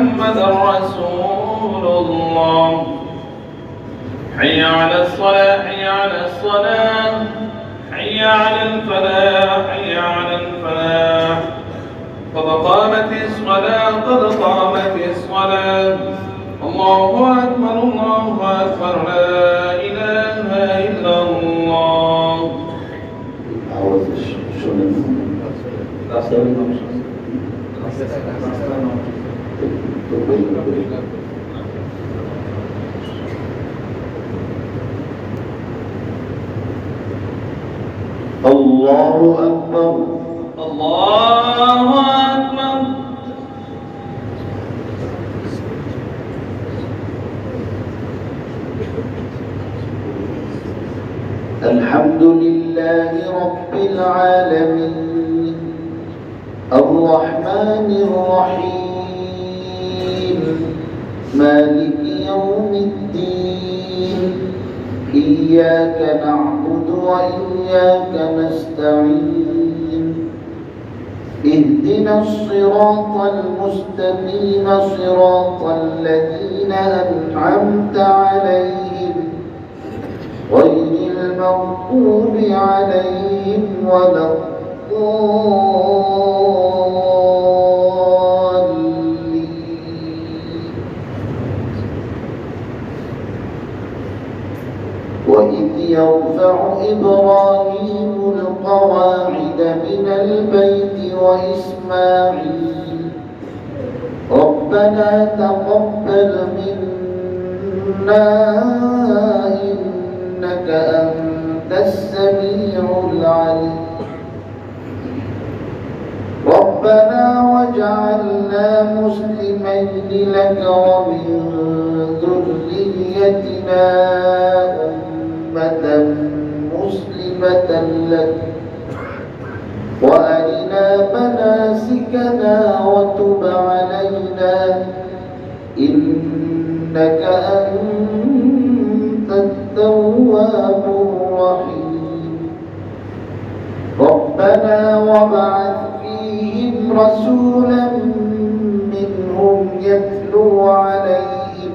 محمدا رسول الله. حي على الصلاة حي على الصلاة حي على الفلاح حي على الفلاح. قد قامت الصلاة قد قامت الصلاة. الله أكبر الله أكبر لا إله إلا الله. الله أكبر الله أكبر. الحمد لله رب العالمين الرحمن الرحيم مالك يوم الدين. إياك نعبد وإياك نستعين. اهدنا الصراط المستقيم صراط الذين أنعمت عليهم غير المغضوب عليهم ولا الضالين. وإذ يرفع إبراهيم القواعد من البيت وإسماعيل ربنا تقبل منا إنك أنت السميع العليم. ربنا واجعلنا مسلمين لك ومن ذريتنا أمة مسلمة لك وأرنا مناسكنا وتب علينا إنك أنت التواب الرحيم. ربنا وابعث فيهم رسولا منهم يتلو عليهم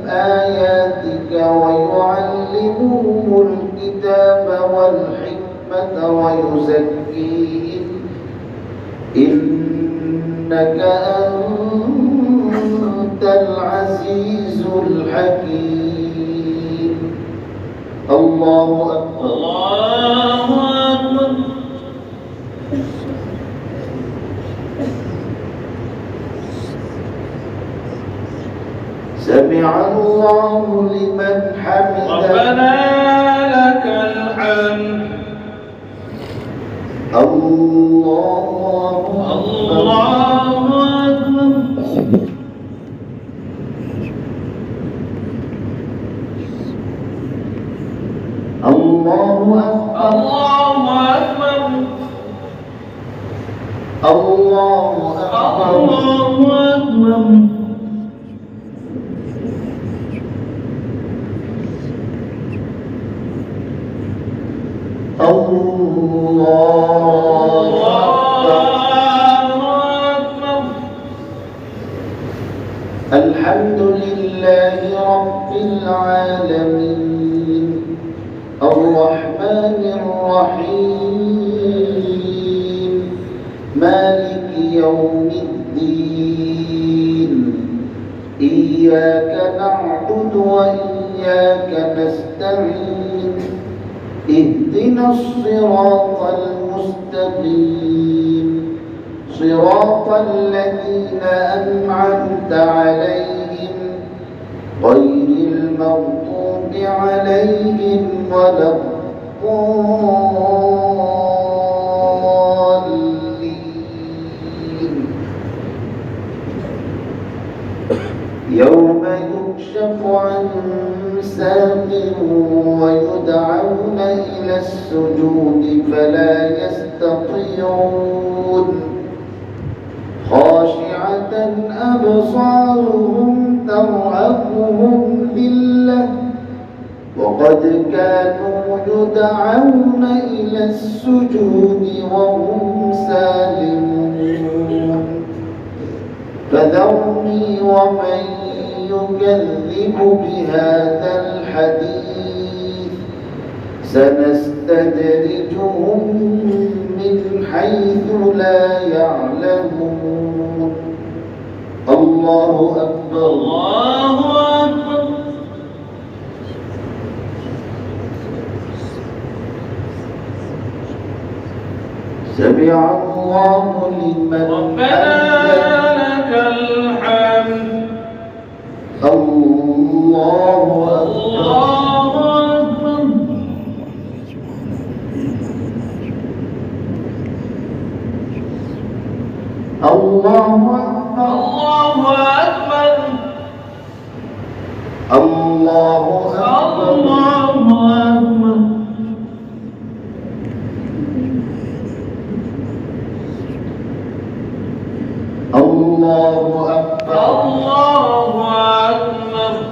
آياتك ويعلمهم الكتاب والحكمة ويزكيهم إنك أنت العزيز الحكيم. الله أكبر الله أكبر. سمع الله لمن حمده. ربنا لك الحمد. الله أكبر. الله أكبر. الله أكبر. الله أكبر. الحمد لله رب العالمين الرحمن الرحيم مالك يوم الدين. إياك نعبد وإياك نستعين. اهدنا الصراط المستقيم صراط الذين أنعمت عليهم غير المغضوب عليهم ولا الضالين. يوم يكشف عن ساق ويدعون إلى السجود فلا يستطيعون. خاشعة أبصارهم ترهقهم ذلة وقد كانوا يدعون إلى السجود وهم سالمون. ومن يكذب بهذا الحديث سنستدرجهم من حيث لا يعلمون الله أكبر الله أكبر سمع الله لمن ربنا لك الحمد الله أكبر الله أكبر الله أكبر الله أكبر الله أكبر الله الله أكبر أكبر الله أكبر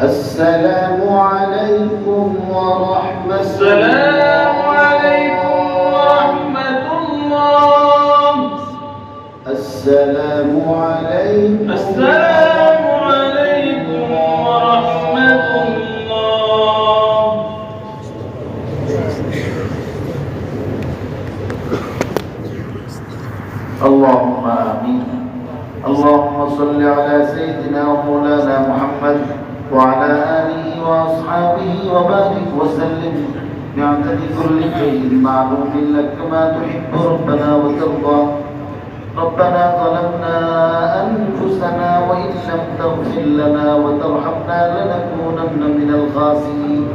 السلام عليكم ورحمة السلام عليكم ورحمة الله السلام عليكم السلام عليكم ورحمة الله اللهم آمين اللهم صل على سيدنا ومولانا محمد وعلى آله وأصحابه وبارك وسلم بعدد كل شيء معلوم لك كما تحب ربنا وترضى ربنا ظلمنا أنفسنا وإن لم تغفر لنا وترحمنا لنكونن من الخاسرين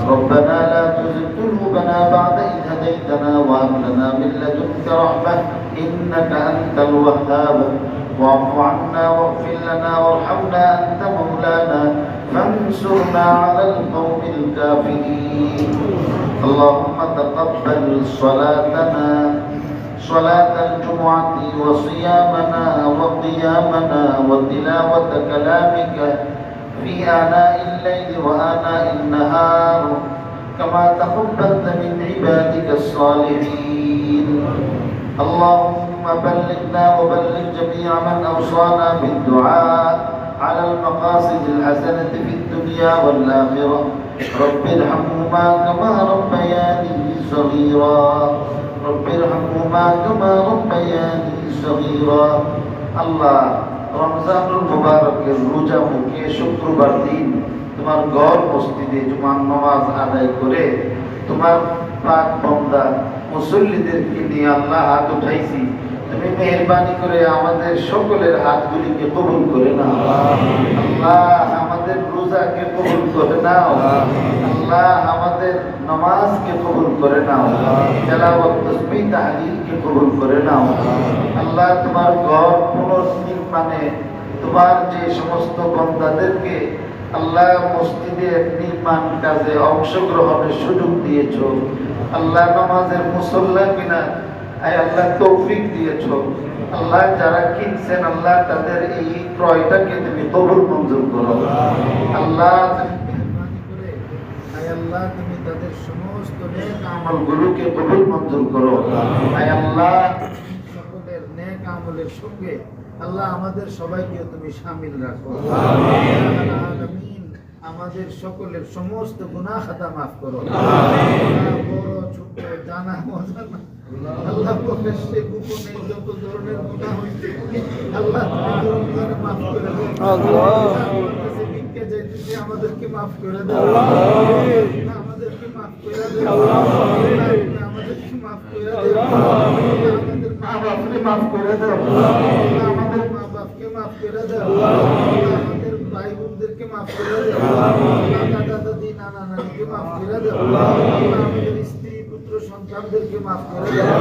ربنا لا تزغ قلوبنا بعد إذ هديتنا وهب لنا من لدنك رحمة إنك أنت الوهاب واعف عنا واغفر لنا وارحمنا أنت مولانا فانصرنا على القوم الكافرين اللهم تقبل صلاتنا صلاة الجمعة وصيامنا وقيامنا وتلاوة كلامك في آناء الليل وآناء النهار كما تقبلت من عبادك الصالحين اللهم بلغنا وبلغ جميع من أوصانا بالدعاء على المقاصد الحسنة في الدنيا والآخرة رب ارحمهما كما ربياني صغيرا رب ارحمهما كما ربياني صغيرا الله রমজানুল মুবারকের রোজা মুখে শুক্রবার দিন তোমার ঘর মসজিদে জুমার নামাজ আদায় করে তোমার পাক বান্দা মুসল্লিদেরকে নিয়ে আল্লাহ হাত উঠাইছি তুমি মেহেরবানি করে আমাদের সকলের হাতগুলিকে কবুল করে নাও আল্লাহ আমাদের রোজাকে কবুল করে নাও আল্লাহ আমাদের নামাজকে কবুল করে নাও তেলাওয়াত তাসবিহ তাহলিলকে কবুল করে নাও আল্লাহ তোমার ঘর পুনর্নির্মাণে তোমার যে সমস্ত বান্দাদেরকে আল্লাহ মসজিদের নির্মাণ কাজে অংশগ্রহণের সুযোগ দিয়েছো আল্লাহ নামাজের মুসল্লা কিনা আয় আল্লাহ তৌফিক দিয়েছো আল্লাহ যারা কিনছেন আল্লাহ তাদের এই ক্রয়টাকে তুমি কবুল মঞ্জুর করো আল্লাহ আল্লাহ তুমি তাদের সমস্ত নেক আমলগুলোকে কবুল মঞ্জুর করো আয় আল্লাহ সকলের নেক আমলের সঙ্গে আল্লাহ আমাদের সবাইকে তুমি শামিল রাখো আমিন আমাদের সকলের সমস্ত গুনাহ খাতা maaf করো বড় ছোট জানা অজানা আল্লাহ প্রকাশ্যে গোপনে যত ধরনের গুনাহ হইছে আল্লাহ তুমি maaf করে দাও আল্লাহ ভিক্ষা চাইতেছি আমাদেরকে maaf করে দাও আল্লাহ আমাদেরকে maaf করে দাও আল্লাহ আমাদেরকে maaf করে দাও আল্লাহ আমাদের মা বাবাকে maaf করে দাও আল্লাহ আমাদেরকে মাফ করে দাও, আল্লাহ আমাদের ভাই বোনদেরকে মাফ করে দাও, আল্লাহ দাদা দাদি নানা নানিকে মাফ করে দাও, আল্লাহ আমাদের স্ত্রী পুত্র সন্তানদেরকে মাফ করে দাও,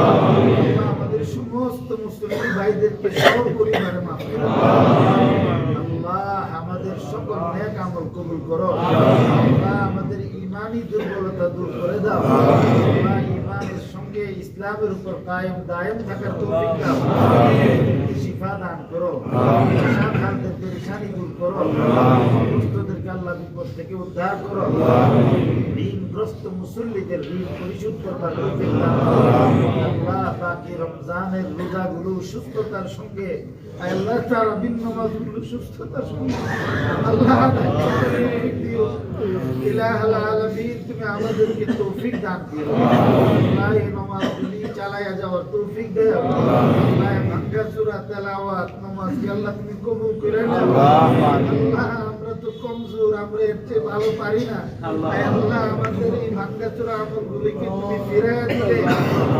আল্লাহ আমাদের সমস্ত মুসলিম ভাইদেরকে সব পরিবারে মাফ করে দাও। আল্লাহ আমাদের সকল নেক আমল কবুল করো, আল্লাহ আমাদের ইমানি দুর্বলতা দূর করে দাও, আল্লাহ ইমানের সঙ্গে ইসলামের উপর কায়েম দায়েম থাকার তৌফিক দাও, শিফা দান করো, পেরেশানদের পেরেশানি দূর করো, দুস্থদেরকে আল্লাহ বিপদ থেকে উদ্ধার করো, ঋণগ্রস্ত মুসল্লিদের ঋণ পরিশোধ করবার তৌফিক দান করো। আল্লাহ বাকি রমজানের রোজাগুলো সুস্থতার সঙ্গে, আল্লাহ তারাবির নামাজগুলো সুস্থতার সঙ্গে আল্লাহ তৌফিক দিও। ইলাহুল আলামিন তুমি আমাদেরকে তৌফিক দান করো, আল্লাহ এই নামাজগুলি চালায়া যাওয়ার তৌফিক দাও, আল্লাহ ভাঙ্গা সূরা তেলাওয়াত নামাজকে আল্লাহ তুমি কবুল করে নাও। আল্লাহ আমরা তো কমজোর, আমরা এর চেয়ে ভালো পারি না, আল্লাহ আমাদের এই ভাঙ্গা সূরা আমলগুলিকে তুমি ফিরাইয়া দিলে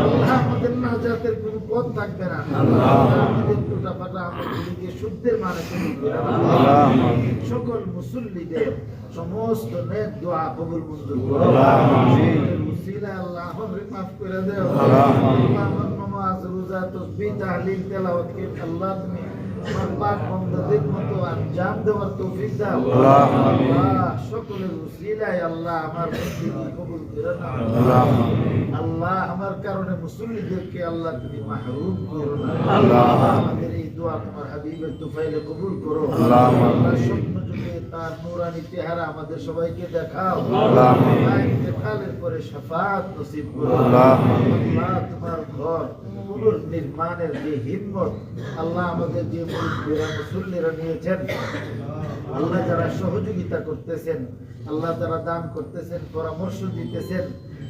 আল্লাহ আমাদের নাজাতের কোনো পথ থাকবে না, আল্লাহ আমাদের টুটাফাটা আমলগুলিকে শুদ্ধের মানে কবুল করে নাও। সকল মুসল্লিদের সমস্ত নেক দোয়া কবুল মঞ্জুর করো, উসিলা আল্লাহ আমাদের মাফ করে দাও। আল্লাহ আমার নামাজ রোজা তাসবিহ তাহলিল তেলাওয়াতকে আল্লাহ তুমি আমার পাক বান্দাদের মতো আঞ্জাম দেওয়ার তৌফিক দাও। আল্লাহ সকলের উসিলায় আল্লাহ আমার বন্দেগী কবুল করে নাও। আল্লাহ আমার কারণে মুসল্লিদেরকে আল্লাহ তুমি মাহরুম করো না। আল্লাহ আমাদের এই দোয়া তোমার হাবিবের তুফাইলে কবুল করো। আল্লাহ স্বপ্ন যুগে তার নূরানি চেহারা আমাদের সবাইকে দেখাও। আল্লাহ ইন্তেকালের পরে শাফাআত নসিব করো। আল্লাহ তোমার ঘর পুনর্নির্মাণের যে হিম্মত আল্লাহ আমাদের যে মুসল্লিরা নিয়েছেন, আল্লাহ যারা সহযোগিতা করতেছেন, আল্লাহ যারা দান করতেছেন, পরামর্শ দিতেছেন,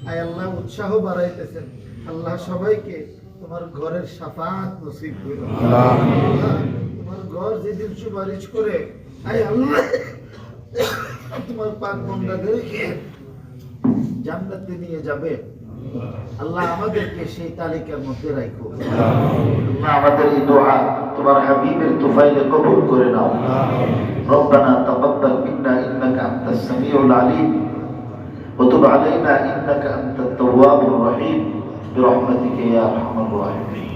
আয় আল্লাহ উৎসাহ বাড়াইতেছেন, আল্লাহ সবাইকে তোমার ঘরের শাফাআত নসিব করো। আল্লাহ তোমার ঘর যেদিন সুপারিশ করে আয় আল্লাহ তোমার পাক বান্দাদেরকে জান্নাতে নিয়ে যাবে, আল্লাহ আমাদেরকে সেই তালিকার মধ্যে রাখো। আল্লাহ আমাদের এই দোয়া তোমার হাবিবের তুফাইলে কবুল করে নাও। রব্বানা তাকাব্বাল মিন্না ইন্নাকা আনতাস সামিউল আলিম ওয়া তুব আলাইনা ইন্নাকা আনতাত তাওয়াবুর রহিম বিরহমাতিকা ইয়া আরহামার রাহিমিন।